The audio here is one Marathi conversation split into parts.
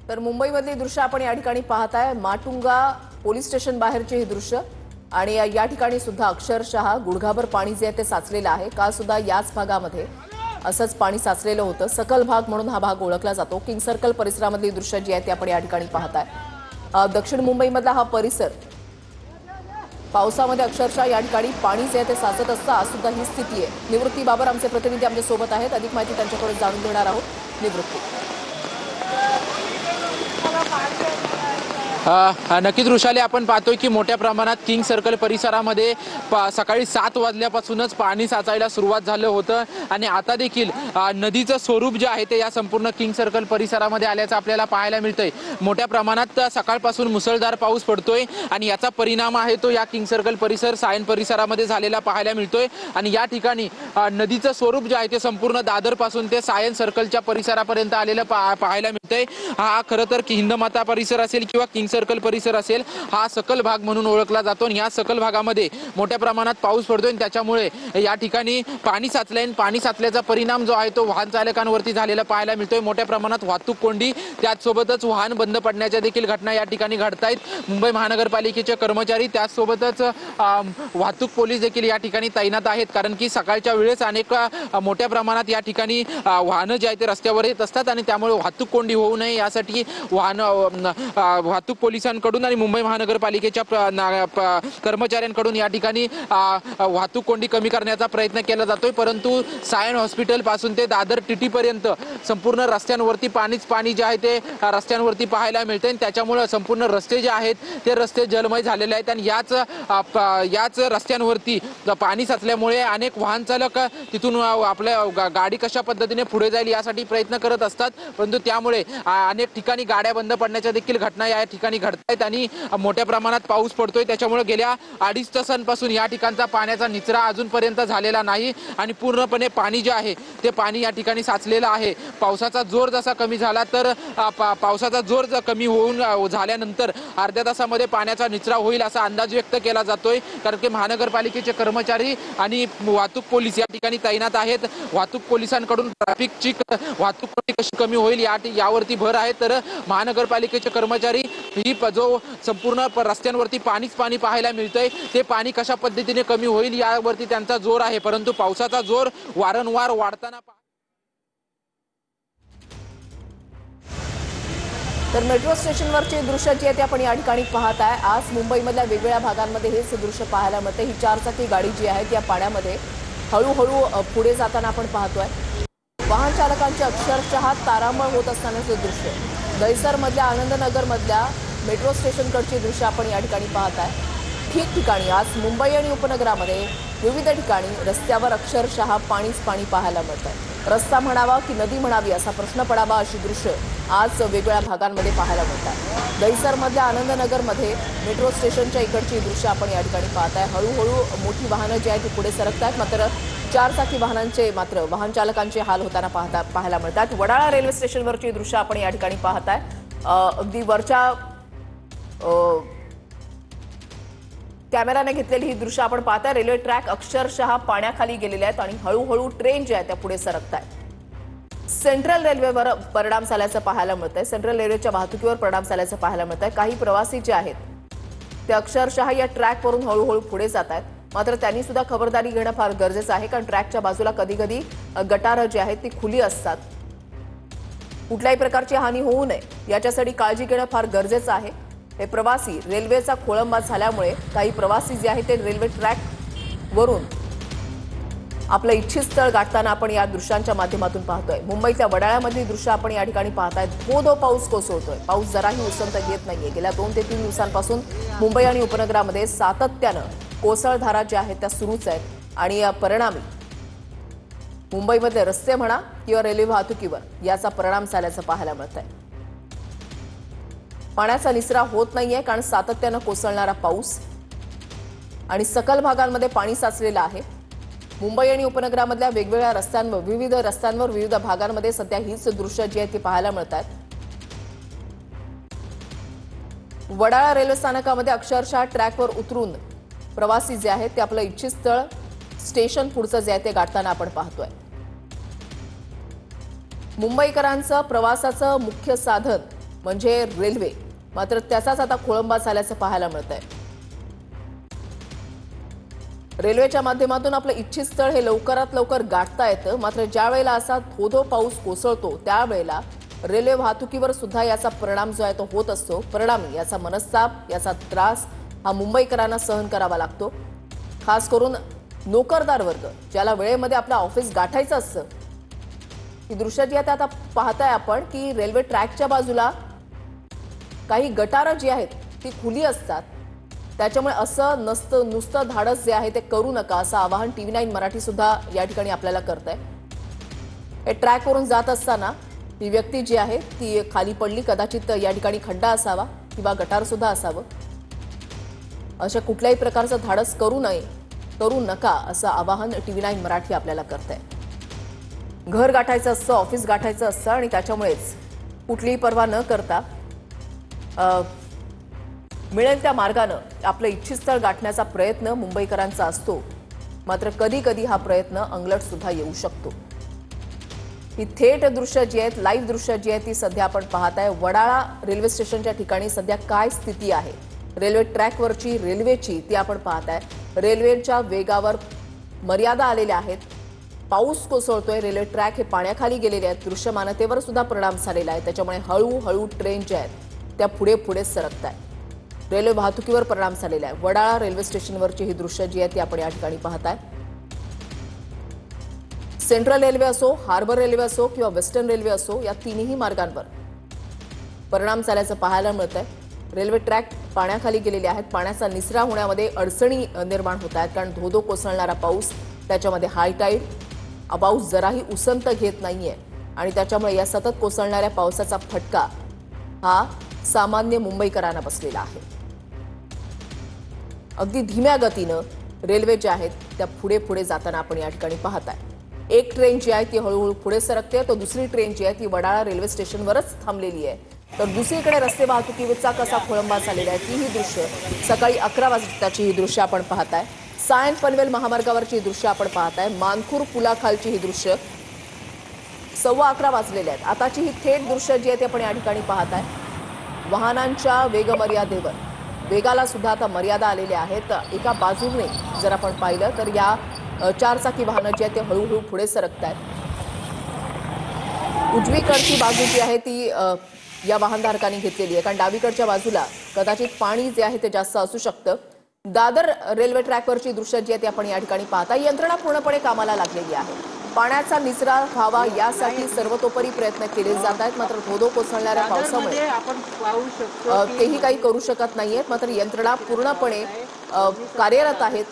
तर मुंबईमधली दृश्य आपण या ठिकाणी पाहताय। माटुंगा पोलीस स्टेशन बाहेरचे हे दृश्य आणि या ठिकाणी सुद्धा अक्षरशः गुडघाभर पाणी जे आहे ते साचलेलं आहे। काल सुद्धा याच भागामध्ये असंच पाणी साचलेलं होतं। सकल भाग म्हणून हा भाग ओळखला जातो। किंग सर्कल परिसरामधली दृश्य जी आहे ते आपण या ठिकाणी पाहताय। दक्षिण मुंबईमधला हा परिसर पावसामध्ये अक्षरशः या ठिकाणी पाणी जे आहे ते साचत असतं। आज सुद्धा ही स्थिती आहे। निवृत्ती बाबर आमचे प्रतिनिधी आमच्या सोबत आहेत। अधिक माहिती त्यांच्याकडून जाणून घेणार आहोत। निवृत्ती, नक्कीच वृषाली, आपण पाहतोय की मोठ्या प्रमाणात किंग सर्कल परिसरामध्ये सकाळी 7 वाजल्यापासूनच पाणी साचायला सुरुवात झालं होतं आणि आता देखील नदीचं स्वरूप जे आहे ते या संपूर्ण किंग सर्कल परिसरामध्ये आल्याचं आपल्याला पाहायला मिळतंय। मोठ्या प्रमाणात सकाळपासून मुसळधार पाऊस पडतोय आणि याचा परिणाम आहे तो या किंग सर्कल परिसर सायन परिसरामध्ये झालेला पाहायला मिळतोय आणि या ठिकाणी नदीचं स्वरूप जे आहे ते संपूर्ण दादर पासून ते सायन सर्कलच्या परिसरापर्यंत आलेलं पाहायला मिळतंय। हा खरं तर हिंदमाता परिसर असेल किंवा किंग सर्कल परिसर असेल, हा सकल भाग म्हणून ओळखला जातो आणि या सकल भागामध्ये मोठ्या प्रमाणात पाऊस पडतोय आणि त्याच्यामुळे या ठिकाणी पाणी साचलंय आणि पाणी साचल्याचा परिणाम जो आहे तो वाहन चालकांवरती झालेला पाहायला मिळतोय। मोठ्या प्रमाणात वाहतूक कोंडी, त्याचसोबतच वाहन बंद पडण्याच्या देखील घटना या ठिकाणी घडतायत। मुंबई महानगरपालिकेचे कर्मचारी त्याचसोबतच वाहतूक पोलीस देखील या ठिकाणी तैनात आहेत, कारण की सकाळच्या वेळेस अनेक मोठ्या प्रमाणात या ठिकाणी वाहनं जे आहे ते रस्त्यावर येत असतात आणि त्यामुळे वाहतूक कोंडी होऊ नये यासाठी वाहतूक पोलिसांकडून आणि मुंबई महानगरपालिकेच्या कर्मचाऱ्यांकडून या ठिकाणी वाहतूक कोंडी कमी करण्याचा प्रयत्न केला जातोय। परंतु सायन हॉस्पिटल पासून ते दादर टीटी पर्यंत संपूर्ण रस्त्यांवरती पाणीच पाणी जे आहे ते रस्त्यांवरती पाहायला मिळते आणि त्याच्यामुळे संपूर्ण रस्ते जे आहेत ते रस्ते जलमय झालेले आहेत आणि याच रस्त्यांवरती पाणी साचल्यामुळे अनेक वाहन चालक तिथून आपल्या गाडी कशा पद्धतीने पुढे जाईल यासाठी प्रयत्न करत असतात, परंतु त्यामुळे अनेक ठिकाणी गाड्या बंद पडण्याच्या देखील घटना या ठिकाणी घडतायत आणि मोठ्या प्रमाणात पाऊस पडतोय। त्याच्यामुळे गेल्या 2.5 तासांपासून या ठिकाणचा पाण्याचा निचरा अजूनपर्यंत झालेला नाही आणि पूर्णपणे पाणी जे आहे ते पाणी या ठिकाणी साचलेलं आहे। पावसाचा जोर जसा कमी झाला तर पावसाचा जोर कमी होऊन झाल्यानंतर अर्ध्या तासामध्ये पाण्याचा निचरा होईल असा अंदाज व्यक्त केला जातोय, कारण की महानगरपालिकेचे कर्मचारी आणि वाहतूक पोलीस या ठिकाणी तैनात आहेत। वाहतूक पोलिसांकडून ट्रॅफिकची वाहतूक कशी कमी होईल यावरती भर आहे, तर महानगरपालिकेचे कर्मचारी ही जो संपूर्ण रस्त्यांवरती पाणीच पाणी पाहायला मिळतंय ते पाणी कशा पद्धतीने कमी होईल यावरती त्यांचा जोर आहे, परंतु पावसाचा जोर वारंवार वाढताना तर मेट्रो स्टेशनवरची दृश्य जी आहे ती आपण या ठिकाणी पाहताय। आज मुंबईमधल्या वेगवेगळ्या भागांमध्ये हेच दृश्य पाहायला मिळते। ही 4 चाकी गाडी जी आहे त्या पाण्यामध्ये हळूहळू पुढे जाताना आपण पाहतोय। वाहन चालकांचे अक्षरशः तारांबळ होत असतानाचे दृश्य दहिसरमधल्या आनंदनगरमधल्या मेट्रो स्टेशनकडची दृश्य आपण या ठिकाणी पाहताय। ठिकठिकाणी आज मुंबई आणि उपनगरामध्ये विविध ठिकाणी रस्त्यावर अक्षरशः पाणीच पाणी पाहायला मिळतंय। रस्ता म्हणावा की नदी म्हणावी असा प्रश्न पडावा अशी दृश्य आज वेगवेगळ्या भागांमध्ये पाहायला मिळतात। दहिसरमधल्या आनंदनगरमध्ये मेट्रो स्टेशनच्या इकडची दृश्य आपण या ठिकाणी पाहताय। हळूहळू मोठी वाहनं जी आहेत ती पुढे सरकतात, मात्र 4 चाकी वाहनांचे मात्र वाहन चालकांचे हाल होताना पाहायला मिळतात। वडाळा रेल्वे स्टेशनवरची दृश्य आपण या ठिकाणी पाहताय। अगदी वरच्या कॅमेराने घेतलेली ही दृश्य आपण पाहताय। रेल्वे ट्रॅक अक्षरशः पाण्याखाली गेलेले आहेत आणि हळूहळू ट्रेन जे आहे त्या पुढे सरकतायत। सेंट्रल रेल्वेवर परिणाम झाल्याचं पाहायला मिळतंय। सेंट्रल रेल्वेच्या वाहतुकीवर परिणाम झाल्याचं पाहायला मिळतंय। काही प्रवासी जे आहेत ते अक्षरशः या ट्रॅकवरून हळूहळू पुढे जात आहेत, मात्र त्यांनी सुद्धा खबरदारी घेणं फार गरजेचं आहे, कारण ट्रॅकच्या बाजूला कधी कधी गटारं जी आहेत ती खुली असतात। कुठल्याही प्रकारची हानी होऊ नये याच्यासाठी काळजी घेणं फार गरजेचं आहे। हे प्रवासी रेल्वेचा खोळंबा झाल्यामुळे काही प्रवासी जे आहेत ते रेल्वे ट्रॅक वरून आपलं इच्छित स्थळ गाठताना आपण या दृश्यांच्या माध्यमातून पाहतोय। मुंबईच्या वडाळ्यामधली दृश्य आपण या ठिकाणी पाहताय। धो पाऊस कोसळतोय। पाऊस जराही उसंत घेत नाहीये। गेल्या 2 ते 3 दिवसांपासून मुंबई आणि उपनगरामध्ये सातत्यानं कोसळधारा ज्या आहेत त्या सुरूच आहेत आणि या परिणामी मुंबईमध्ये रस्ते म्हणा किंवा रेल्वे वाहतुकीवर याचा परिणाम झाल्याचं पाहायला मिळतंय। पाण्याचा निचरा होत नाहीये, कारण सातत्यानं कोसळणारा पाऊस आणि सकल भागांमध्ये पाणी साचलेलं आहे। मुंबई आणि उपनगरामधल्या वेगवेगळ्या रस्त्यांवर विविध भागांमध्ये सध्या हीच दृश्य जी आहेत ती पाहायला मिळतात। वडाळा रेल्वे स्थानकामध्ये अक्षरशः ट्रॅकवर उतरून प्रवासी जे आहेत ते आपलं इच्छित स्थळ स्टेशन पुढचं जे आहे ते गाठताना आपण पाहतोय। मुंबईकरांचं प्रवासाचं मुख्य साधन म्हणजे रेल्वे, मात्र त्याचाच आता खोळंबा झाल्याचं पाहायला मिळतंय। रेल्वेच्या माध्यमातून आपलं इच्छित स्थळ हे लवकरात लवकर गाठता येतं, मात्र ज्या वेळेला असा धोधो पाऊस कोसळतो त्यावेळेला रेल्वे वाहतुकीवर सुद्धा याचा परिणाम जो आहे तो होत असतो। परिणामी याचा मनस्ताप, याचा त्रास हा मुंबईकरांना सहन करावा लागतो। खास करून नोकरदार वर्ग, ज्याला वेळेमध्ये आपलं ऑफिस गाठायचं असतं, ही दृश्य जी आहेत आता पाहताय आपण की रेल्वे ट्रॅकच्या बाजूला काही गटारं जी आहेत ती खुली असतात। त्याच्यामुळे असं नसतं, नुसतं धाडस जे आहे ते करू नका असं आवाहन TV9 मराठी सुद्धा या ठिकाणी आपल्याला करतंय। हे ट्रॅकवरून जात असताना ही व्यक्ती जी आहे ती खाली पडली, कदाचित या ठिकाणी खड्डा असावा किंवा गटार सुद्धा असावं। अशा कुठल्याही प्रकारचं धाडस करू नका असं आवाहन TV9 मराठी आपल्याला करतंय। घर गाठायचं असतं, ऑफिस गाठायचं असतं आणि त्याच्यामुळेच कुठलीही पर्वा न करता मिळेल त्या मार्गानं आपलं इच्छित स्थळ गाठण्याचा प्रयत्न मुंबईकरांचा असतो। मात्र कधी कधी हा प्रयत्न अंगलट सुद्धा येऊ शकतो। ही थेट दृश्य जी आहेत, लाईव्ह दृश्य जी आहेत ती सध्या आपण पाहताय। वडाळा रेल्वे स्टेशनच्या ठिकाणी सध्या काय स्थिती आहे रेल्वे ट्रॅकवरची, रेल्वेची, ती आपण पाहताय। रेल्वेच्या वेगावर मर्यादा आलेल्या आहेत, पाऊस कोसळतोय, रेल्वे ट्रॅक हे पाण्याखाली गेलेले आहेत, दृश्यमानतेवर सुद्धा परिणाम झालेला आहे। त्याच्यामुळे हळूहळू ट्रेन ज्या आहेत त्या पुढे पुढे सरकतायत। रेल्वे वाहतुकीवर परिणाम झालेला आहे। वडाळा रेल्वे स्टेशनवरची ही दृश्य जी आहेत ती आपण या ठिकाणी पाहताय। सेंट्रल रेल्वे असो, हार्बर रेल्वे असो किंवा वेस्टर्न रेल्वे असो, या तिन्ही मार्गांवर परिणाम झाल्याचं पाहायला मिळतंय। रेल्वे ट्रॅक पाण्याखाली गेलेले आहेत, पाण्याचा निचरा होण्यामध्ये अडचणी निर्माण होत आहेत, कारण धोधो कोसळणारा पाऊस, त्याच्यामध्ये हाय टाईड, पाऊस जराही उसंत घेत नाहीये आणि त्याच्यामुळे या सतत कोसळणाऱ्या पावसाचा फटका हा सामान्य मुंबईकरांना बसलेला आहे। अगदी धीम्या गतीनं रेल्वे ज्या आहेत त्या पुढे पुढे जाताना आपण या ठिकाणी पाहताय। एक ट्रेन जी आहे ती हळूहळू पुढे सरकते, तर दुसरी ट्रेन जी आहे ती वडाळा रेल्वे स्टेशनवरच थांबलेली आहे। तर दुसरीकडे रस्ते वाहतुकीचा कसा खोळंबा झालेला आहे ती ही दृश्य सकाळी 11 वाजताची ही दृश्य आपण पाहताय। सायन पनवेल महामार्गावरची दृश्य आपण पाहताय। मानखूर पुलाखालची ही दृश्य 11:15 वाजलेले आहेत। आताची ही थेट दृश्य जी आहे ती आपण या ठिकाणी पाहताय। वाहनांच्या वेगमर्यादेवर, वेगाला सुद्धा आता मर्यादा आलेल्या आहेत। एका बाजूने जर आपण पाहिलं तर या चारचाकी वाहनं जी आहेत ते हळूहळू पुढे सरकतायत। उजवीकडची बाजू जी आहे ती या वाहनधारकांनी घेतलेली आहे, कारण डावीकडच्या बाजूला कदाचित पाणी जे आहे ते जास्त असू शकतं। दादर रेल्वे ट्रॅकवरची दृश्य जी आहे ती आपण या ठिकाणी पाहता। यंत्रणा पूर्णपणे कामाला लागलेली आहे। पाण्याचा निचरा व्हावा यासाठी सर्वतोपरी प्रयत्न केले जात आहेत, मात्र धोधो कोसळणाऱ्या पावसामुळे आपण पाहू शकतो तेही काही करू शकत नाहीयेत। मात्र यंत्रणा पूर्णपणे कार्यरत आहेत।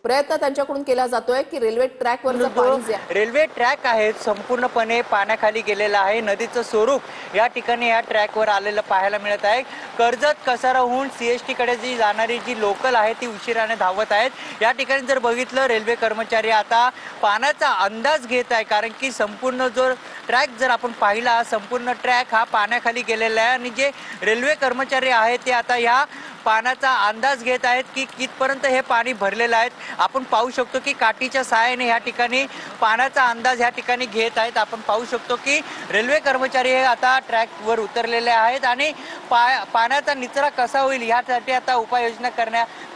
प्रयत्न त्यांच्याकडून केला जातोय की रेल्वे ट्रॅकवरचं पाणी जे आहे, रेल्वे ट्रॅक आहे संपूर्णपणे पाण्याखाली गेलेला आहे। नदीचं स्वरूप या ठिकाणी या ट्रॅकवर आलेलं पाहायला मिळत आहे। कर्जत कसाराहून CST कडे जी जाणारी जी लोकल आहे ती उशिराने धावत आहेत। या ठिकाणी जर बघितलं रेल्वे कर्मचारी आता पाण्याचा अंदाज घेत आहे, कारण की संपूर्ण जो ट्रॅक जर आपण पाहिला, संपूर्ण ट्रॅक हा पाण्याखाली गेलेला आहे आणि जे रेल्वे कर्मचारी आहेत ते आता या पाण्याचा अंदाज घेत आहेत की कितपर्यंत हे पाणी भरलेलं आहे। आपण पाहू शकतो की काठीच्या सहाय्याने या ठिकाणी पाण्याचा अंदाज या ठिकाणी घेत आहेत। आपण पाहू शकतो की रेल्वे कर्मचारी हे आता ट्रॅकवर उतरलेले आहेत आणि पाण्याचा निचरा कसा होईल यासाठी आता उपाययोजना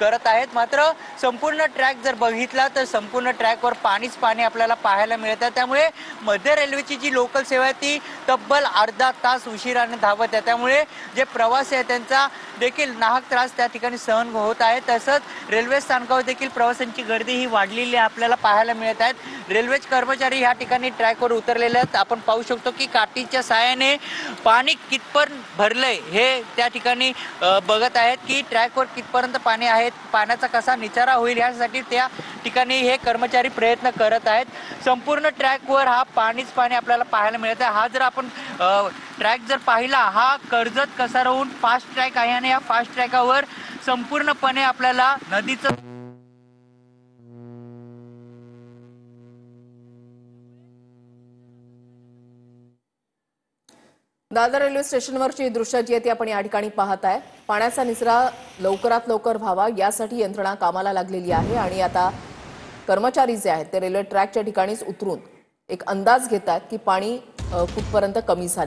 करत आहेत। मात्र संपूर्ण ट्रॅक जर बघितला तर संपूर्ण ट्रॅकवर पाणीच पाणी आपल्याला पाहायला मिळत आहे। त्यामुळे मध्य रेल्वेची जी लोकल सेवा आहे ती तब्बल अर्धा तास उशिराने धावत आहे। त्यामुळे जे प्रवासी आहेत त्यांचा देखील नाहक त्रास त्या ठिकाणी सहन होत आहे। तसंच रेल्वे स्थानकावर देखील प्रवाशांची गर्दी ही वाढलेली आपल्याला पाहायला मिळत आहेत। रेल्वे कर्मचारी या ठिकाणी ट्रॅकवर उतरलेले आहेत। आपण पाहू शकतो की काठीच्या सहाय्याने पाणी कितपर्यंत भरलंय हे त्या ठिकाणी बघत आहेत की ट्रॅकवर कितपर्यंत पाणी आहे, पाण्याचा कसा निचारा होईल यासाठी त्या ठिकाणी हे कर्मचारी प्रयत्न करत आहेत। संपूर्ण ट्रॅकवर हा पाणीच पाणी आपल्याला पाहायला मिळत आहे। हा जर आपण ट्रॅक जर पाहिला, हा कर्जत कसाराहून फास्ट ट्रॅक आहे आणि या फास्ट ट्रॅकावर संपूर्णपणे आपल्याला नदीचं दादर रेल्वे स्टेशनवरची दृश्य जी आहे ती आपण या ठिकाणी पाहताय। पाण्याचा निचरा लवकरात लवकर व्हावा यासाठी यंत्रणा कामाला लागलेली आहे आणि आता कर्मचारी जे आहेत ते रेल्वे ट्रॅकच्या ठिकाणीच उतरून एक अंदाज घेतात की पाणी कुठपर्यंत कमी झाले।